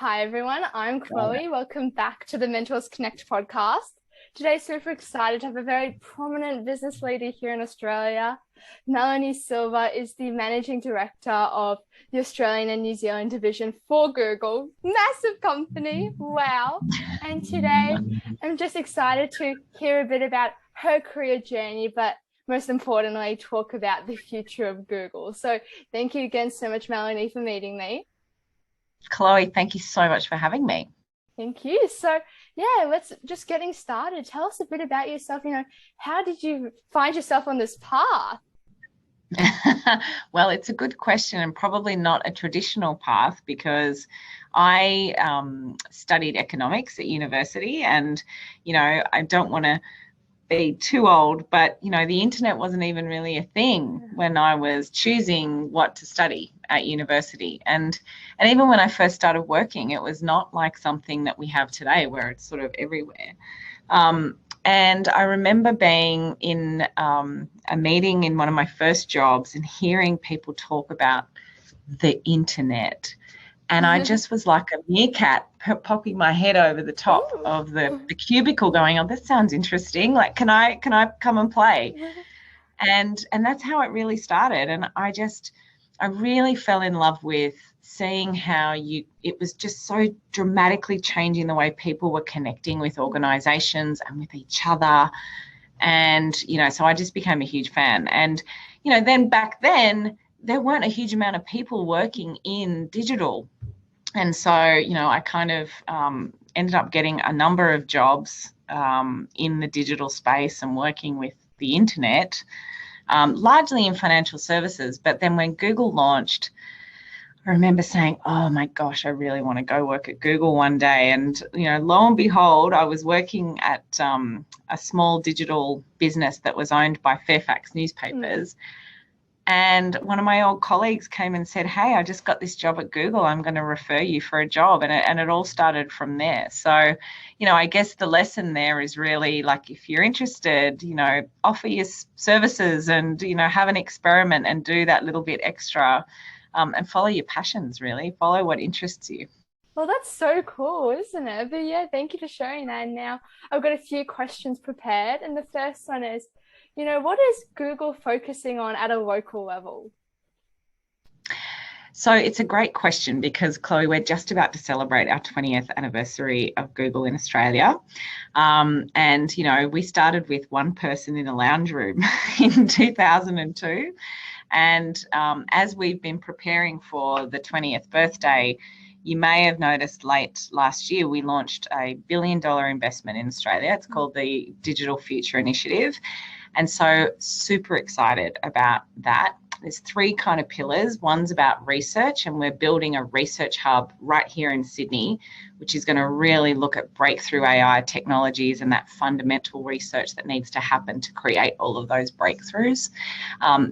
Hi everyone, I'm Chloe. Welcome back to the Mentors Connect podcast. Today, super excited to have a very prominent business leader here in Australia. Melanie Silva is the Managing Director of the Australian and New Zealand division for Google. Massive company, wow. And today, I'm just excited to hear a bit about her career journey, but most importantly, talk about the future of Google. So thank you again so much, Melanie, for meeting me. Chloe, thank you so much for having me. Thank you. So, yeah, let's just getting started. Tell us a bit about yourself. How did you find yourself on this path? Well, it's a good question and probably not a traditional path because I studied economics at university and, I don't want to be too old, but the internet wasn't even really a thing when I was choosing what to study at university. And even when I first started working, it was not like something that we have today where it's sort of everywhere. And I remember being in a meeting in one of my first jobs and hearing people talk about the internet. And I just was like a meerkat popping my head over the top Ooh. of the cubicle going, oh, this sounds interesting. Like, can I come and play? And that's how it really started. And I really fell in love with seeing how it was just so dramatically changing the way people were connecting with organizations and with each other. And, so I just became a huge fan. And, then back then, there weren't a huge amount of people working in digital. And so, I kind of ended up getting a number of jobs in the digital space and working with the internet, largely in financial services. But then when Google launched, I remember saying, oh my gosh, I really want to go work at Google one day. And, lo and behold, I was working at a small digital business that was owned by Fairfax newspapers. And one of my old colleagues came and said, hey, I just got this job at Google. I'm going to refer you for a job. And it all started from there. So, I guess the lesson there is really like, if you're interested, offer your services and, have an experiment and do that little bit extra, and follow your passions, really. Follow what interests you. Well, that's so cool, isn't it? But yeah, thank you for sharing that. And now I've got a few questions prepared. And the first one is, what is Google focusing on at a local level? So it's a great question because, Chloe, we're just about to celebrate our 20th anniversary of Google in Australia. And, we started with one person in a lounge room in 2002. And as we've been preparing for the 20th birthday, you may have noticed late last year, we launched a $1 billion investment in Australia. It's called the Digital Future Initiative. And so super excited about that. There's three kind of pillars. One's about research, and we're building a research hub right here in Sydney, which is going to really look at breakthrough AI technologies and that fundamental research that needs to happen to create all of those breakthroughs.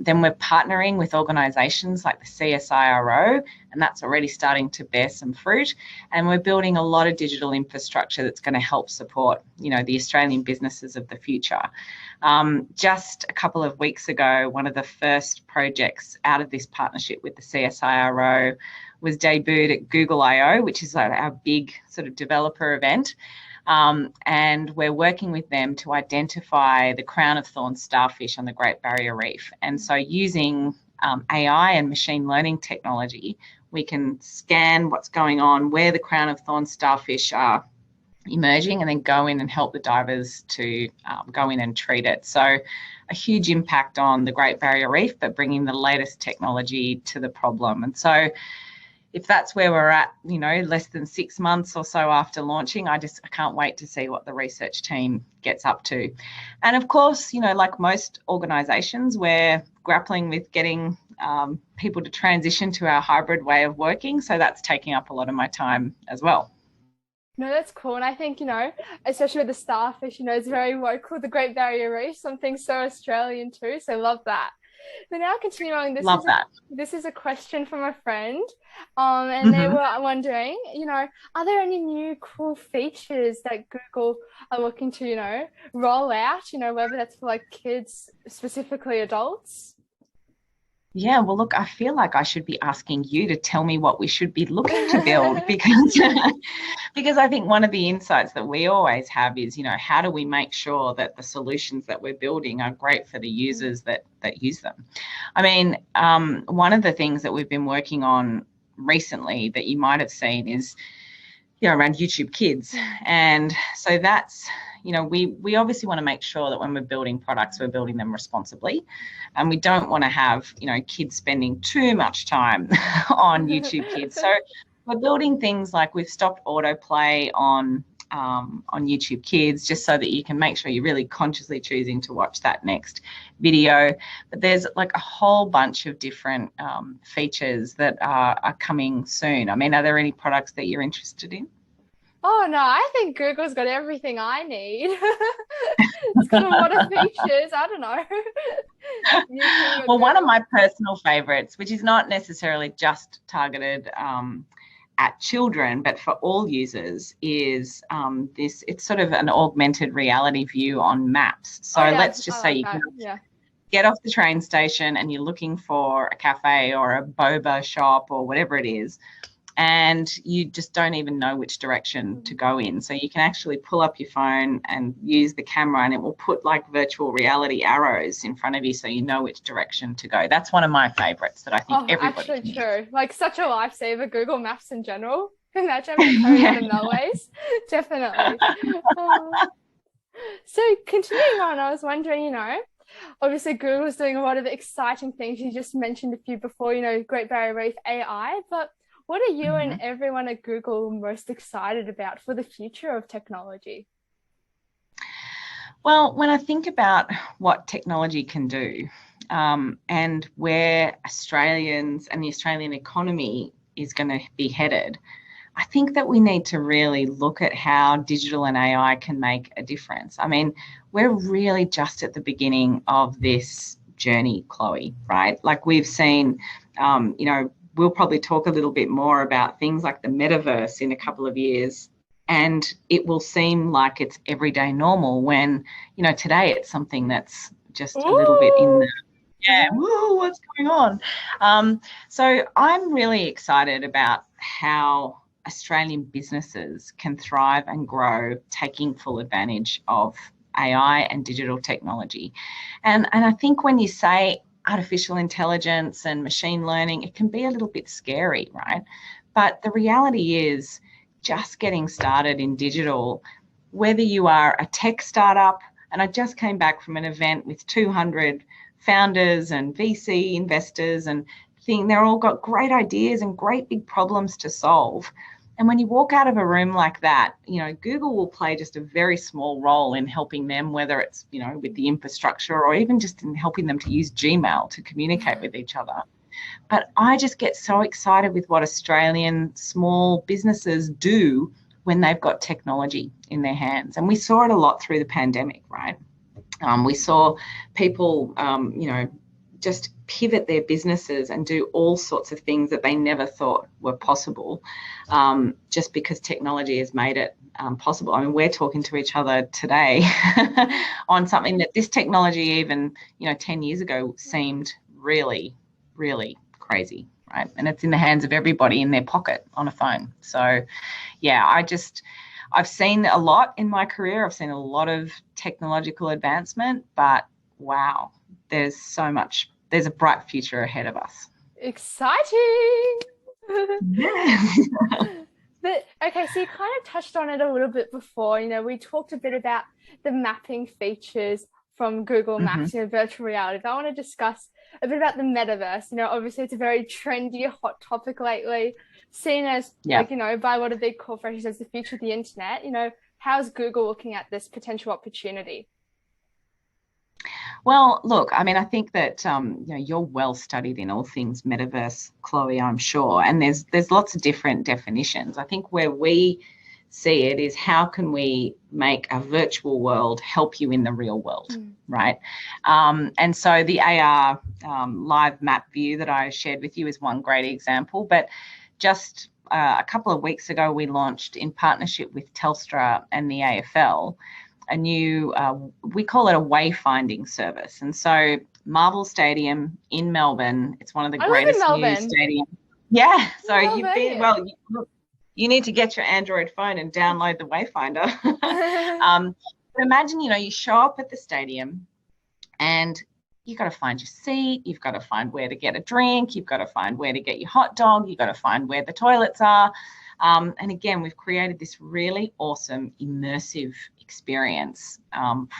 Then we're partnering with organisations like the CSIRO, and that's already starting to bear some fruit. And we're building a lot of digital infrastructure that's going to help support, the Australian businesses of the future. Just a couple of weeks ago, one of the first projects out of this partnership with the CSIRO was debuted at Google I/O, which is our big sort of developer event. And we're working with them to identify the crown of thorns starfish on the Great Barrier Reef. And so using AI and machine learning technology, we can scan what's going on, where the crown of thorns starfish are emerging, and then go in and help the divers to go in and treat it. So a huge impact on the Great Barrier Reef, but bringing the latest technology to the problem. And so if that's where we're at, less than 6 months or so after launching, I can't wait to see what the research team gets up to. And of course, like most organisations, we're grappling with getting people to transition to our hybrid way of working. So that's taking up a lot of my time as well. No, that's cool. And I think, especially with the starfish, it's very local, the Great Barrier Reef, something so Australian too. So love that. But now continuing, Love that. this is a question from a friend. And they Mm-hmm. were wondering, are there any new cool features that Google are looking to, roll out, whether that's for like kids, specifically adults? Yeah, well, look, I feel like I should be asking you to tell me what we should be looking to build because because I think one of the insights that we always have is, how do we make sure that the solutions that we're building are great for the users that use them? I mean, one of the things that we've been working on recently that you might have seen is around YouTube Kids. And so that's, we obviously want to make sure that when we're building products, we're building them responsibly. And we don't want to have, kids spending too much time on YouTube Kids. So we're building things like we've stopped autoplay on YouTube Kids, just so that you can make sure you're really consciously choosing to watch that next video. But there's like a whole bunch of different features that are coming soon. I mean, are there any products that you're interested in? Oh no, I think Google's got everything I need. It's got a lot of features. I don't know. Well, one of my personal favorites, which is not necessarily just targeted at children, but for all users, is this. It's sort of an augmented reality view on maps. So let's just say you can get off the train station and you're looking for a cafe or a boba shop or whatever it is, and you just don't even know which direction to go in. So you can actually pull up your phone and use the camera, and it will put like virtual reality arrows in front of you so you know which direction to go. That's one of my favorites that I think everybody actually can true. Use. Like such a lifesaver, Google Maps in general. Imagine having code on in Melways. Definitely. So continuing on, I was wondering, obviously Google's doing a lot of exciting things. You just mentioned a few before, Great Barrier Reef, AI, but what are you and everyone at Google most excited about for the future of technology? Well, when I think about what technology can do and where Australians and the Australian economy is going to be headed, I think that we need to really look at how digital and AI can make a difference. I mean, we're really just at the beginning of this journey, Chloe, right? Like we've seen, we'll probably talk a little bit more about things like the Metaverse in a couple of years, and it will seem like it's everyday normal when, today it's something that's just a little bit in the, whoa, what's going on? So I'm really excited about how Australian businesses can thrive and grow, taking full advantage of AI and digital technology. And I think when you say artificial intelligence and machine learning, it can be a little bit scary, right? But the reality is just getting started in digital, whether you are a tech startup, and I just came back from an event with 200 founders and VC investors, and they're all got great ideas and great big problems to solve. And when you walk out of a room like that, Google will play just a very small role in helping them, whether it's, with the infrastructure or even just in helping them to use Gmail to communicate with each other. But I just get so excited with what Australian small businesses do when they've got technology in their hands. And we saw it a lot through the pandemic, right? We saw people, just pivot their businesses and do all sorts of things that they never thought were possible, just because technology has made it possible. I mean, we're talking to each other today on something that this technology even, 10 years ago seemed really, really crazy, right? And it's in the hands of everybody in their pocket on a phone. So, yeah, I've seen a lot in my career. I've seen a lot of technological advancement, but wow, there's so much. There's a bright future ahead of us. Exciting. Yes. But okay, so you kind of touched on it a little bit before. We talked a bit about the mapping features from Google Maps, virtual reality. But I want to discuss a bit about the Metaverse. Obviously it's a very trendy, hot topic lately, seen as by a lot of big corporations as the future of the internet. How's Google looking at this potential opportunity? Well, look, I mean, I think that you're well studied in all things Metaverse, Chloe, I'm sure, and there's lots of different definitions. I think where we see it is how can we make a virtual world help you in the real world, right? And so the AR live map view that I shared with you is one great example, but just a couple of weeks ago, we launched in partnership with Telstra and the AFL a new, we call it a wayfinding service. And so Marvel Stadium in Melbourne. It's one of the I live in greatest new Melbourne. stadiums. Yeah, so you've been, Melbourne. well, you need to get your Android phone and download the Wayfinder. But imagine, you show up at the stadium and you've got to find your seat, you've got to find where to get a drink, you've got to find where to get your hot dog, you've got to find where the toilets are. And again, we've created this really awesome immersive experience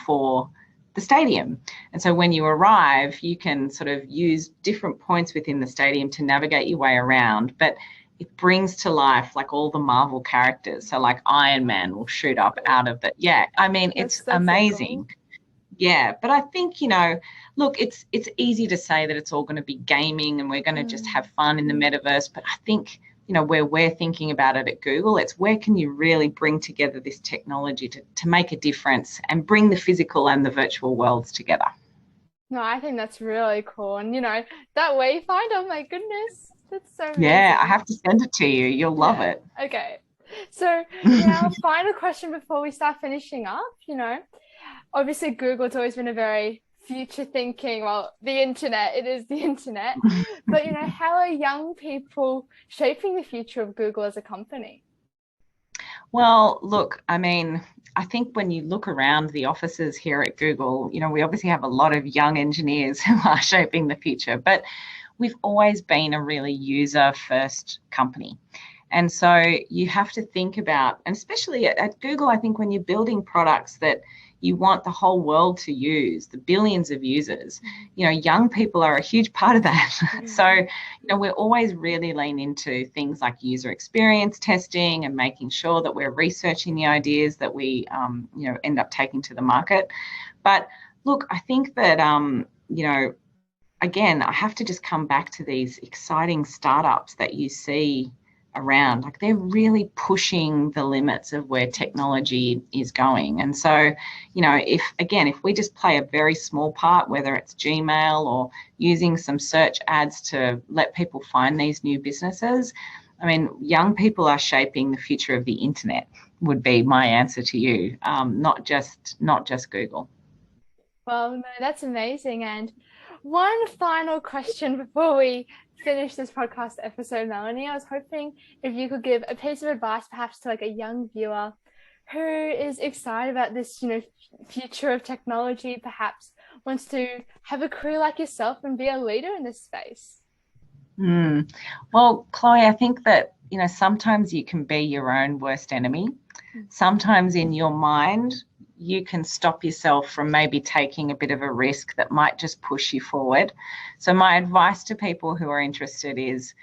for the stadium. And so when you arrive, you can sort of use different points within the stadium to navigate your way around, but it brings to life like all the Marvel characters. So like Iron Man will shoot up out of it. Yeah, I mean, it's amazing. So cool. Yeah, but I think, look, it's easy to say that it's all going to be gaming and we're going to just have fun in the metaverse. But I think, where we're thinking about it at Google, it's where can you really bring together this technology to make a difference and bring the physical and the virtual worlds together. No, I think that's really cool. And, that Wayfinder, oh my goodness, that's so amazing. Yeah, I have to send it to you. You'll love it. Okay. So now, final question before we start finishing up, obviously Google's always been a very future thinking, well, the internet, it is the internet. But, how are young people shaping the future of Google as a company? Well, look, I mean, I think when you look around the offices here at Google, we obviously have a lot of young engineers who are shaping the future, but we've always been a really user-first company. And so you have to think about, and especially at Google, I think when you're building products that you want the whole world to use, the billions of users, young people are a huge part of that. So, we're always really lean into things like user experience testing and making sure that we're researching the ideas that we, end up taking to the market. But look, I think that, again, I have to just come back to these exciting startups that you see around. Like, they're really pushing the limits of where technology is going. And so, if we just play a very small part, whether it's Gmail or using some search ads to let people find these new businesses, I mean, young people are shaping the future of the internet would be my answer to you, not just Google. Well, no, that's amazing. And one final question before we finish this podcast episode, Melanie. I was hoping if you could give a piece of advice, perhaps to like a young viewer who is excited about this, future of technology, perhaps wants to have a career like yourself and be a leader in this space. Well, Chloe, I think that, sometimes you can be your own worst enemy. Sometimes in your mind, you can stop yourself from maybe taking a bit of a risk that might just push you forward. So my advice to people who are interested is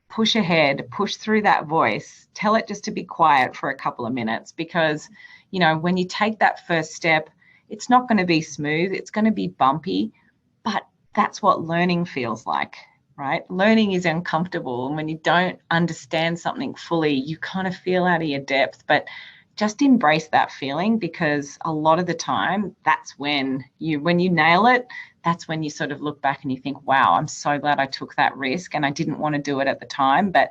push ahead, push through that voice, tell it just to be quiet for a couple of minutes, because, when you take that first step, it's not going to be smooth, it's going to be bumpy, but that's what learning feels like, right? Learning is uncomfortable. And when you don't understand something fully, you kind of feel out of your depth, but just embrace that feeling, because a lot of the time that's when you nail it, that's when you sort of look back and you think, wow, I'm so glad I took that risk and I didn't want to do it at the time, but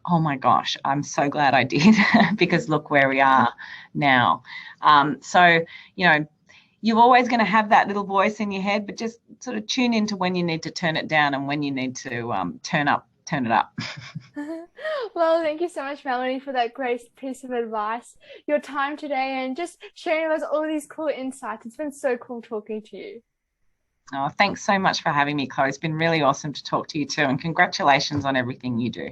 oh my gosh, I'm so glad I did because look where we are now. So, you're always going to have that little voice in your head, but just sort of tune into when you need to turn it down and when you need to turn it up. Well, thank you so much, Melanie, for that great piece of advice, your time today, and just sharing with us all these cool insights. It's been so cool talking to you. Oh, thanks so much for having me, Chloe. It's been really awesome to talk to you too, and congratulations on everything you do.